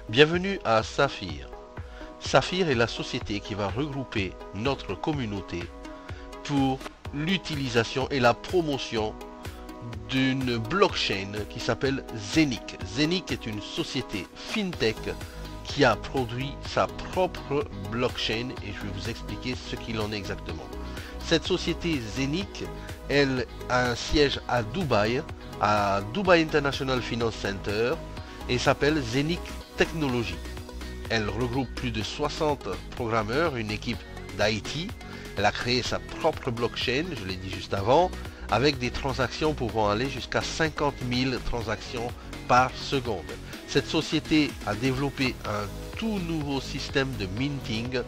Bienvenue à Saphir. Saphir est la société qui va regrouper notre communauté pour l'utilisation et la promotion d'une blockchain qui s'appelle Zenic. Zenic est une société fintech qui a produit sa propre blockchain et je vais vous expliquer ce qu'il en est exactement. Cette société Zenic, elle a un siège à Dubaï International Finance Center et s'appelle Zenic Technology. Elle regroupe plus de 60 programmeurs, une équipe d'IT. Elle a créé sa propre blockchain, je l'ai dit juste avant, avec des transactions pouvant aller jusqu'à 50 000 transactions par seconde. Cette société a développé un tout nouveau système de minting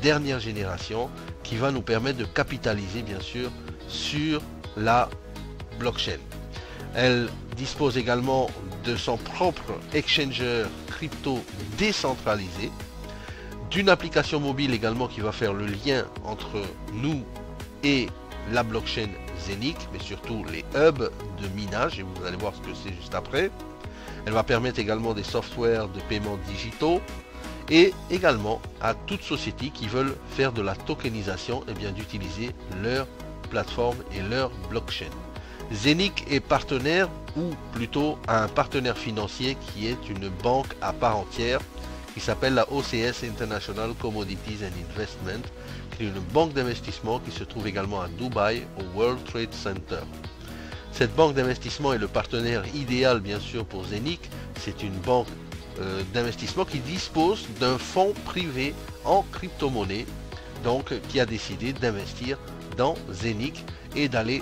dernière génération qui va nous permettre de capitaliser bien sûr sur la blockchain. Elle dispose également de son propre exchanger crypto décentralisé, d'une application mobile également qui va faire le lien entre nous et la blockchain Zenic, mais surtout les hubs de minage, et vous allez voir ce que c'est juste après. Elle va permettre également des softwares de paiement digitaux et également à toute société qui veulent faire de la tokenisation et bien d'utiliser leur plateforme et leur blockchain. Zenic est partenaire, ou plutôt un partenaire financier qui est une banque à part entière qui s'appelle la OCS International Commodities and Investment, qui est une banque d'investissement qui se trouve également à Dubaï au World Trade Center. Cette banque d'investissement est le partenaire idéal bien sûr pour Zenic. C'est une banque d'investissement qui dispose d'un fonds privé en crypto-monnaie, donc qui a décidé d'investir dans Zenic et d'aller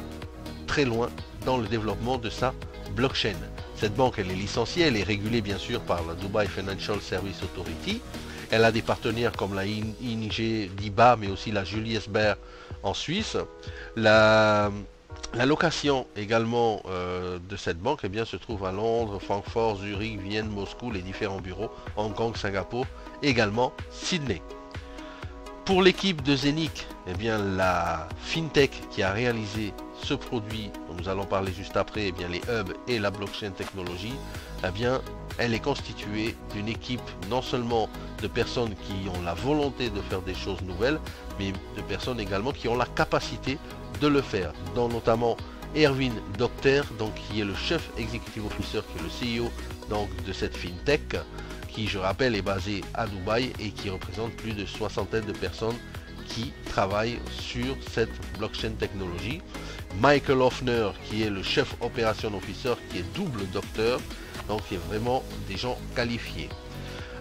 très loin dans le développement de sa blockchain. Cette banque elle est licenciée, elle est régulée bien sûr par la Dubai Financial Service Authority. Elle a des partenaires comme la ING DIBA mais aussi la Julius Baer en Suisse. La location également de cette banque eh bien, se trouve à Londres, Francfort, Zurich, Vienne, Moscou, les différents bureaux, Hong Kong, Singapour, également Sydney. Pour l'équipe de Zenic, eh bien, la fintech qui a réalisé ce produit dont nous allons parler juste après, eh bien, les hubs et la blockchain technologie, eh bien, elle est constituée d'une équipe non seulement de personnes qui ont la volonté de faire des choses nouvelles, mais de personnes également qui ont la capacité de le faire, dont notamment Erwin Docter, donc qui est le chef executive officer, qui est le CEO donc, de cette fintech, qui je rappelle est basé à Dubaï et qui représente plus de soixantaine de personnes qui travaillent sur cette blockchain technologie. Michael Hoffner qui est le chef operation officer, qui est double docteur, donc qui est vraiment des gens qualifiés.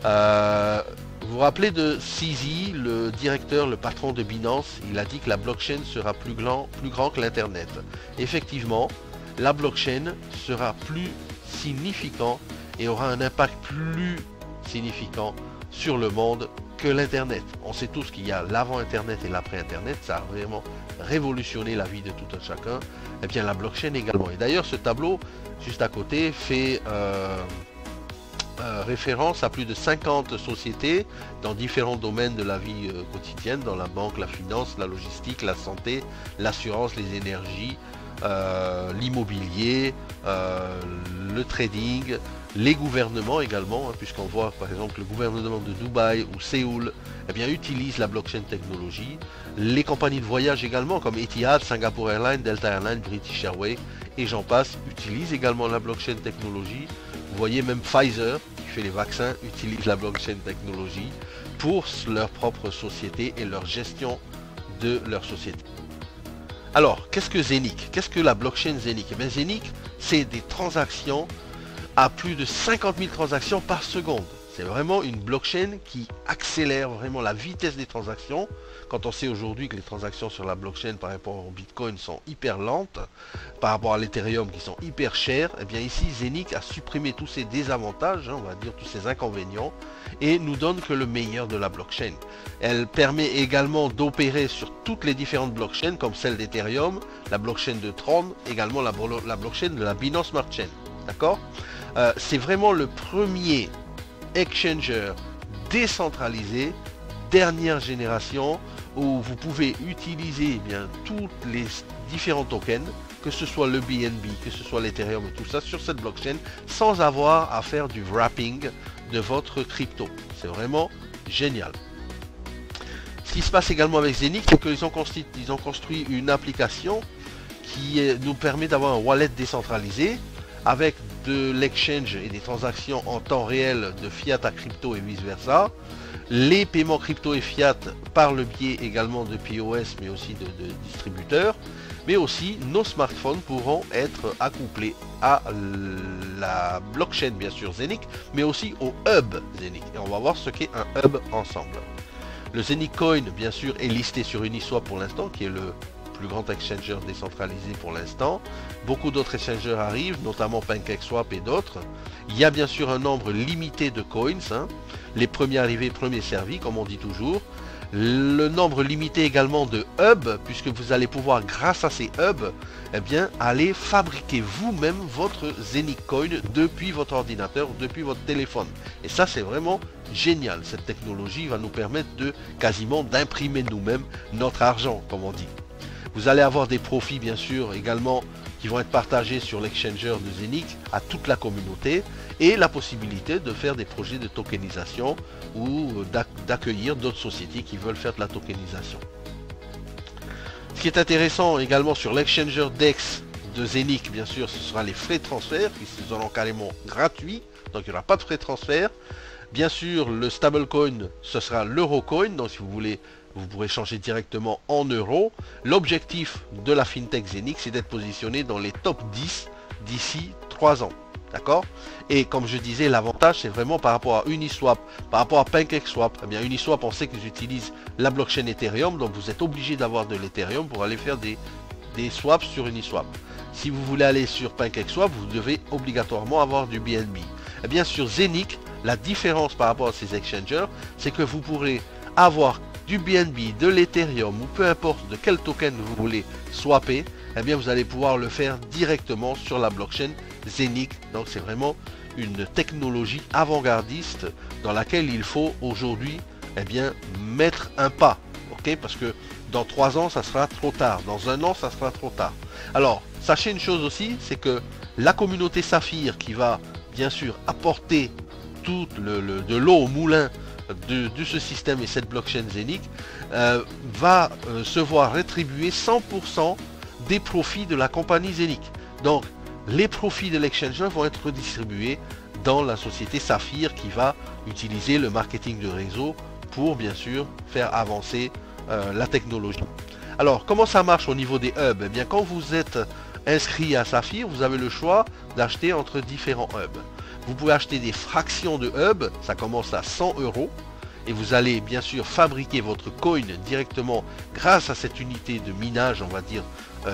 Vous vous rappelez de CZ, le directeur, le patron de Binance, il a dit que la blockchain sera plus grand que l'internet. Effectivement, la blockchain sera plus significant et aura un impact plus significant sur le monde que l'internet. On sait tous qu'il y a l'avant internet et l'après internet, ça a vraiment révolutionné la vie de tout un chacun. Et bien la blockchain également. Et d'ailleurs ce tableau juste à côté fait référence à plus de 50 sociétés dans différents domaines de la vie quotidienne, dans la banque, la finance, la logistique, la santé, l'assurance, les énergies, l'immobilier, le trading, les gouvernements également, hein, puisqu'on voit par exemple le gouvernement de Dubaï ou Séoul eh bien, utilise la blockchain technologie. Les compagnies de voyage également comme Etihad, Singapore Airlines, Delta Airlines, British Airways et j'en passe utilisent également la blockchain technologie. Vous voyez même Pfizer qui fait les vaccins utilise la blockchain technologie pour leur propre société et leur gestion de leur société. Alors, qu'est-ce que Zenic? Qu'est-ce que la blockchain Zenic? Eh bien, Zenic, c'est des transactions à plus de 50 000 transactions par seconde. C'est vraiment une blockchain qui accélère vraiment la vitesse des transactions. Quand on sait aujourd'hui que les transactions sur la blockchain par rapport au Bitcoin sont hyper lentes, par rapport à l'Ethereum qui sont hyper chères, et bien ici Zenic a supprimé tous ces désavantages, hein, on va dire tous ces inconvénients, et nous donne que le meilleur de la blockchain. Elle permet également d'opérer sur toutes les différentes blockchains comme celle d'Ethereum, la blockchain de Tron, également la blockchain de la Binance Smart Chain. D'accord? C'est vraiment le premier exchanger décentralisé dernière génération où vous pouvez utiliser eh bien tous les différents tokens que ce soit le BNB, que ce soit l'Ethereum et tout ça, sur cette blockchain, sans avoir à faire du wrapping de votre crypto. C'est vraiment génial. Ce qui se passe également avec Zenic, c'est qu'ils ont construit une application qui nous permet d'avoir un wallet décentralisé avec de l'exchange et des transactions en temps réel de fiat à crypto et vice versa. Les paiements crypto et fiat par le biais également de POS mais aussi de distributeurs. Mais aussi nos smartphones pourront être accouplés à la blockchain bien sûr Zenic, mais aussi au hub Zenic. Et on va voir ce qu'est un hub ensemble. Le Zenic Coin bien sûr est listé sur Uniswap pour l'instant, qui est le plus grand exchanger décentralisé pour l'instant. Beaucoup d'autres exchangers arrivent, notamment PancakeSwap et d'autres. Il y a bien sûr un nombre limité de coins, hein. Les premiers arrivés, premiers servis, comme on dit toujours. Le nombre limité également de hubs, puisque vous allez pouvoir, grâce à ces hubs, eh bien, aller fabriquer vous-même votre Zenic Coin depuis votre ordinateur, depuis votre téléphone. Et ça, c'est vraiment génial. Cette technologie va nous permettre de quasiment d'imprimer nous-mêmes notre argent, comme on dit. Vous allez avoir des profits, bien sûr, également, qui vont être partagés sur l'exchanger de Zenic à toute la communauté, et la possibilité de faire des projets de tokenisation ou d'accueillir d'autres sociétés qui veulent faire de la tokenisation. Ce qui est intéressant également sur l'exchanger DEX de Zenic, bien sûr, ce sera les frais de transfert qui seront carrément gratuits, donc il n'y aura pas de frais de transfert. Bien sûr, le stablecoin, ce sera l'Eurocoin, donc si vous voulez, vous pourrez changer directement en euros. L'objectif de la FinTech Zenic, c'est d'être positionné dans les top 10 d'ici 3 ans. D'accord? Et comme je disais, l'avantage, c'est vraiment par rapport à Uniswap, par rapport à PancakeSwap. Eh bien, Uniswap, on sait qu'ils utilisent la blockchain Ethereum, donc vous êtes obligé d'avoir de l'Ethereum pour aller faire des swaps sur Uniswap. Si vous voulez aller sur PancakeSwap, vous devez obligatoirement avoir du BNB. Eh bien, sur Zenic, la différence par rapport à ces exchangers, c'est que vous pourrez avoir du BNB, de l'Ethereum ou peu importe de quel token vous voulez swapper, eh bien vous allez pouvoir le faire directement sur la blockchain Zenic. Donc c'est vraiment une technologie avant-gardiste dans laquelle il faut aujourd'hui eh bien mettre un pas, ok, parce que dans 3 ans ça sera trop tard, dans 1 an ça sera trop tard. Alors sachez une chose aussi, c'est que la communauté Saphir qui va bien sûr apporter tout de l'eau au moulin de ce système et cette blockchain Zenic va se voir rétribuer 100% des profits de la compagnie Zenic. Donc les profits de l'exchanger vont être redistribués dans la société Saphir qui va utiliser le marketing de réseau pour bien sûr faire avancer la technologie. Alors comment ça marche au niveau des hubs? Eh bien quand vous êtes inscrit à Saphir, vous avez le choix d'acheter entre différents hubs. Vous pouvez acheter des fractions de hub, ça commence à 100 € et vous allez bien sûr fabriquer votre coin directement grâce à cette unité de minage, on va dire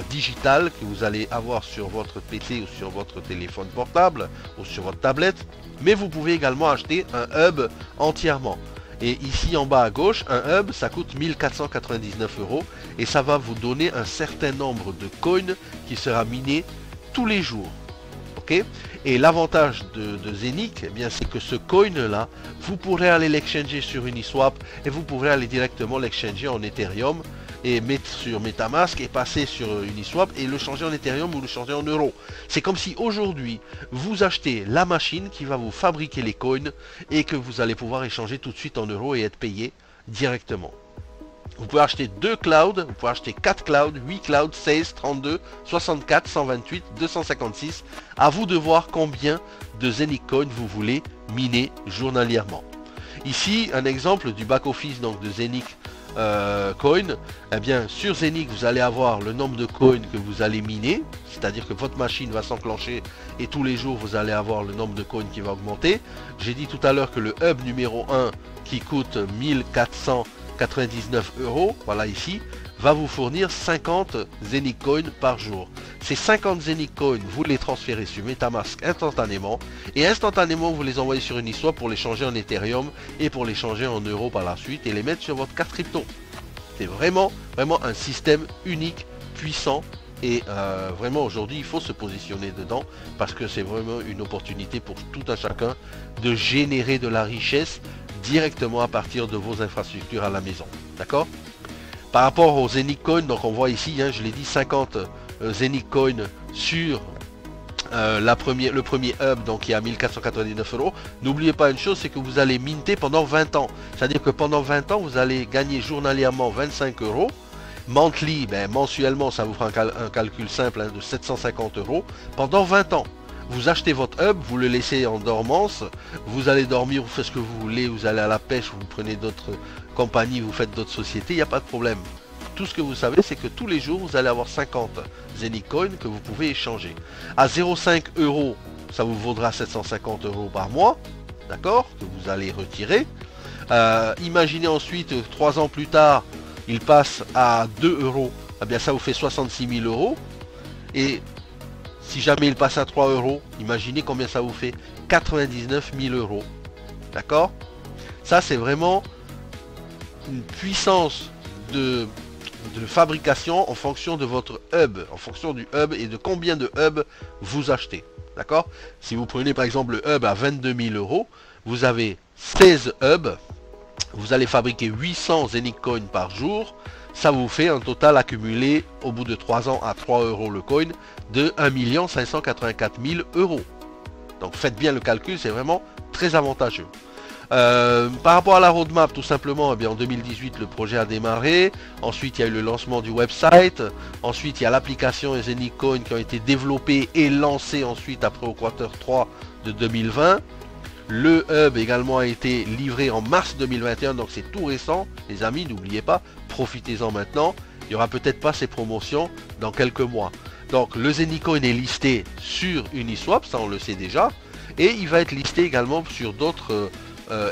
digital, que vous allez avoir sur votre PC ou sur votre téléphone portable ou sur votre tablette. Mais vous pouvez également acheter un hub entièrement. Et ici en bas à gauche, un hub ça coûte 1499 € et ça va vous donner un certain nombre de coins qui sera miné tous les jours. Ok? Et l'avantage de Zenic, eh bien, c'est que ce coin là, vous pourrez aller l'exchanger sur Uniswap et vous pourrez aller directement l'exchanger en Ethereum et mettre sur Metamask et passer sur Uniswap et le changer en Ethereum ou le changer en euros. C'est comme si aujourd'hui vous achetez la machine qui va vous fabriquer les coins et que vous allez pouvoir échanger tout de suite en euros et être payé directement. Vous pouvez acheter 2 clouds, vous pouvez acheter 4 clouds, 8 clouds, 16, 32, 64, 128, 256. À vous de voir combien de Zenic Coin vous voulez miner journalièrement. Ici, un exemple du back-office donc de Zenic Coin. Eh bien, sur Zenic, vous allez avoir le nombre de coins que vous allez miner. C'est-à-dire que votre machine va s'enclencher et tous les jours, vous allez avoir le nombre de coins qui va augmenter. J'ai dit tout à l'heure que le hub numéro 1 qui coûte 1499 €, voilà ici, va vous fournir 50 Zenic Coin par jour. Ces 50 Zenic Coin, vous les transférez sur Metamask instantanément et instantanément vous les envoyez sur Uniswap pour les changer en Ethereum et pour les changer en euros par la suite et les mettre sur votre carte crypto. C'est vraiment un système unique, puissant et vraiment aujourd'hui il faut se positionner dedans parce que c'est vraiment une opportunité pour tout un chacun de générer de la richesse directement à partir de vos infrastructures à la maison. D'accord? Par rapport aux Zenic Coin, donc on voit ici, hein, je l'ai dit, 50 Zenic Coin sur le premier hub, donc qui est à 1499 €. N'oubliez pas une chose, c'est que vous allez minter pendant 20 ans. C'est-à-dire que pendant 20 ans, vous allez gagner journalièrement 25 €. Monthly, mensuellement, ça vous fera un calcul simple de 750 € pendant 20 ans. Vous achetez votre hub, vous le laissez en dormance, vous allez dormir, vous faites ce que vous voulez, vous allez à la pêche, vous prenez d'autres compagnies, vous faites d'autres sociétés, il n'y a pas de problème. Tout ce que vous savez, c'est que tous les jours, vous allez avoir 50 Zenic Coin que vous pouvez échanger. À 0,5 €, ça vous vaudra 750 € par mois, d'accord, que vous allez retirer. Imaginez ensuite, 3 ans plus tard, il passe à 2 €, eh bien ça vous fait 66 000 €. Et si jamais il passe à 3 €, imaginez combien ça vous fait, 99 000 €. D'accord? Ça, c'est vraiment une puissance de fabrication en fonction de votre hub, en fonction du hub et de combien de hubs vous achetez. D'accord? Si vous prenez par exemple le hub à 22 000 €, vous avez 16 hubs, vous allez fabriquer 800 Zenic Coin par jour. Ça vous fait un total accumulé au bout de 3 ans à 3 € le coin de 1 584 000 €. Donc faites bien le calcul, c'est vraiment très avantageux. Par rapport à la roadmap, tout simplement, eh bien, en 2018, le projet a démarré. Ensuite, il y a eu le lancement du website. Ensuite, il y a l'application et Zenic Coin qui ont été développées et lancées ensuite après au quarter 3 de 2020. Le hub également a été livré en mars 2021, donc c'est tout récent. Les amis, n'oubliez pas, profitez-en maintenant. Il n'y aura peut-être pas ces promotions dans quelques mois. Donc le Zenic Coin est listé sur Uniswap, ça on le sait déjà. Et il va être listé également sur d'autres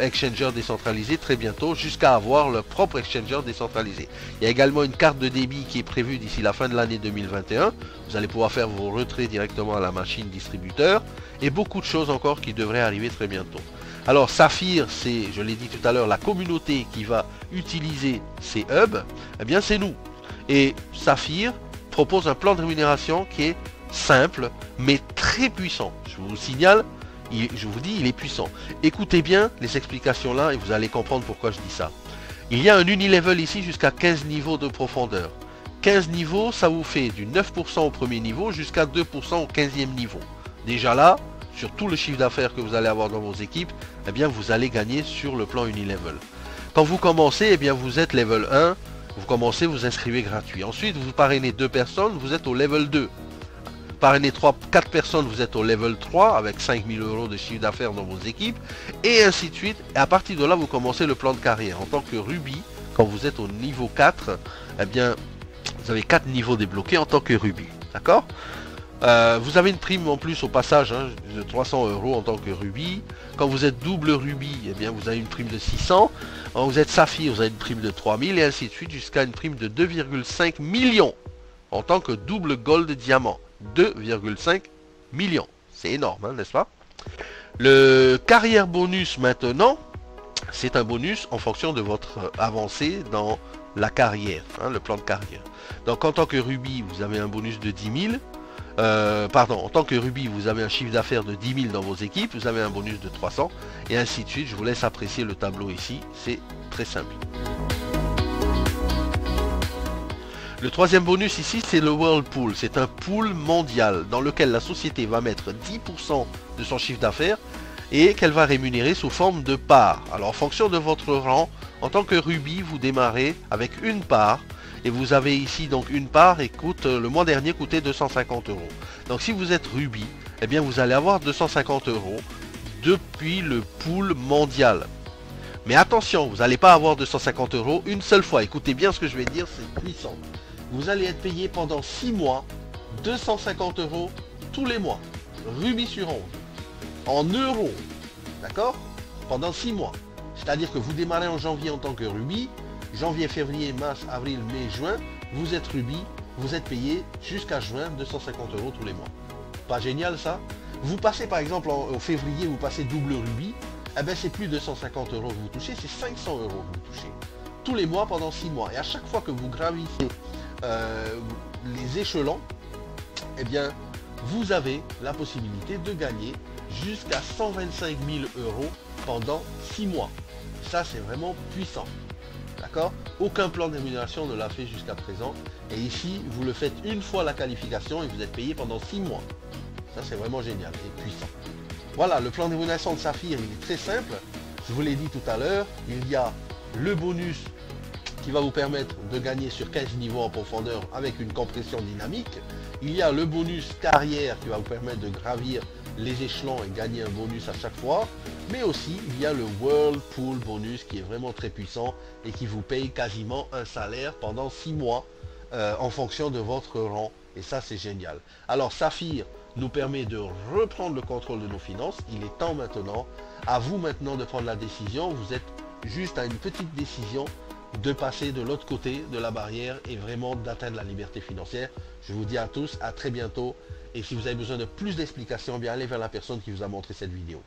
exchangers décentralisés très bientôt, jusqu'à avoir leur propre exchanger décentralisé. Il y a également une carte de débit qui est prévue d'ici la fin de l'année 2021. Vous allez pouvoir faire vos retraits directement à la machine distributeur. Et beaucoup de choses encore qui devraient arriver très bientôt. Alors Saphir, c'est, je l'ai dit tout à l'heure, la communauté qui va utiliser ces hubs, eh bien c'est nous. Et Saphir propose un plan de rémunération qui est simple, mais très puissant. Je vous signale, je vous dis, il est puissant. Écoutez bien les explications là et vous allez comprendre pourquoi je dis ça. Il y a un unilevel ici jusqu'à 15 niveaux de profondeur. 15 niveaux, ça vous fait du 9% au premier niveau jusqu'à 2% au 15e niveau. Déjà là, sur tout le chiffre d'affaires que vous allez avoir dans vos équipes, eh bien vous allez gagner sur le plan unilevel. Quand vous commencez, eh bien vous êtes level 1, vous commencez, vous inscrivez gratuit. Ensuite, vous parrainez 2 personnes, vous êtes au level 2. Parrainez 4 personnes, vous êtes au level 3 avec 5 000 € de chiffre d'affaires dans vos équipes, et ainsi de suite. Et à partir de là, vous commencez le plan de carrière. En tant que Ruby, quand vous êtes au niveau 4, eh bien vous avez 4 niveaux débloqués en tant que Ruby. D'accord? Vous avez une prime en plus au passage de 300 € en tant que Ruby. Quand vous êtes double Ruby, eh bien vous avez une prime de 600. Quand vous êtes Saphir, vous avez une prime de 3000 et ainsi de suite jusqu'à une prime de 2,5 millions en tant que double Gold Diamant. 2,5 millions. C'est énorme, n'est-ce pas? Le carrière bonus maintenant, c'est un bonus en fonction de votre avancée dans la carrière, le plan de carrière. Donc en tant que Ruby, vous avez un bonus de 10 000. En tant que Ruby, vous avez un chiffre d'affaires de 10 000 dans vos équipes, vous avez un bonus de 300, et ainsi de suite. Je vous laisse apprécier le tableau ici, c'est très simple. Le troisième bonus ici, c'est le World Pool. C'est un pool mondial dans lequel la société va mettre 10% de son chiffre d'affaires et qu'elle va rémunérer sous forme de parts. Alors en fonction de votre rang, en tant que Ruby, vous démarrez avec une part. Et vous avez ici donc une part et le mois dernier coûtait 250 €. Donc si vous êtes Ruby, eh bien vous allez avoir 250 € depuis le pool mondial. Mais attention, vous n'allez pas avoir 250 € une seule fois. Écoutez bien ce que je vais dire, c'est puissant. Vous allez être payé pendant 6 mois, 250 € tous les mois. Ruby sur 11. En euros. D'accord? Pendant 6 mois. C'est-à-dire que vous démarrez en janvier en tant que Ruby. Janvier, février, mars, avril, mai, juin, vous êtes Ruby, vous êtes payé jusqu'à juin 250 € tous les mois. Pas génial ça? Vous passez par exemple au février, vous passez double Ruby, eh bien c'est plus 250 € que vous touchez, c'est 500 € que vous touchez. Tous les mois pendant 6 mois. Et à chaque fois que vous gravissez les échelons, eh bien vous avez la possibilité de gagner jusqu'à 125 000 € pendant 6 mois. Ça c'est vraiment puissant. D'accord? Aucun plan de rémunération ne l'a fait jusqu'à présent. Et ici, vous le faites une fois la qualification et vous êtes payé pendant 6 mois. Ça, c'est vraiment génial et puissant. Voilà, le plan de rémunération de Saphir, il est très simple. Je vous l'ai dit tout à l'heure, il y a le bonus qui va vous permettre de gagner sur 15 niveaux en profondeur avec une compression dynamique. Il y a le bonus carrière qui va vous permettre de gravir les échelons et gagner un bonus à chaque fois. Mais aussi, il y a le Whirlpool bonus qui est vraiment très puissant et qui vous paye quasiment un salaire pendant 6 mois en fonction de votre rang. Et ça, c'est génial. Alors, Saphir nous permet de reprendre le contrôle de nos finances. Il est temps maintenant, à vous maintenant de prendre la décision. Vous êtes juste à une petite décision de passer de l'autre côté de la barrière et vraiment d'atteindre la liberté financière. Je vous dis à tous, à très bientôt. Et si vous avez besoin de plus d'explications, bien allez vers la personne qui vous a montré cette vidéo.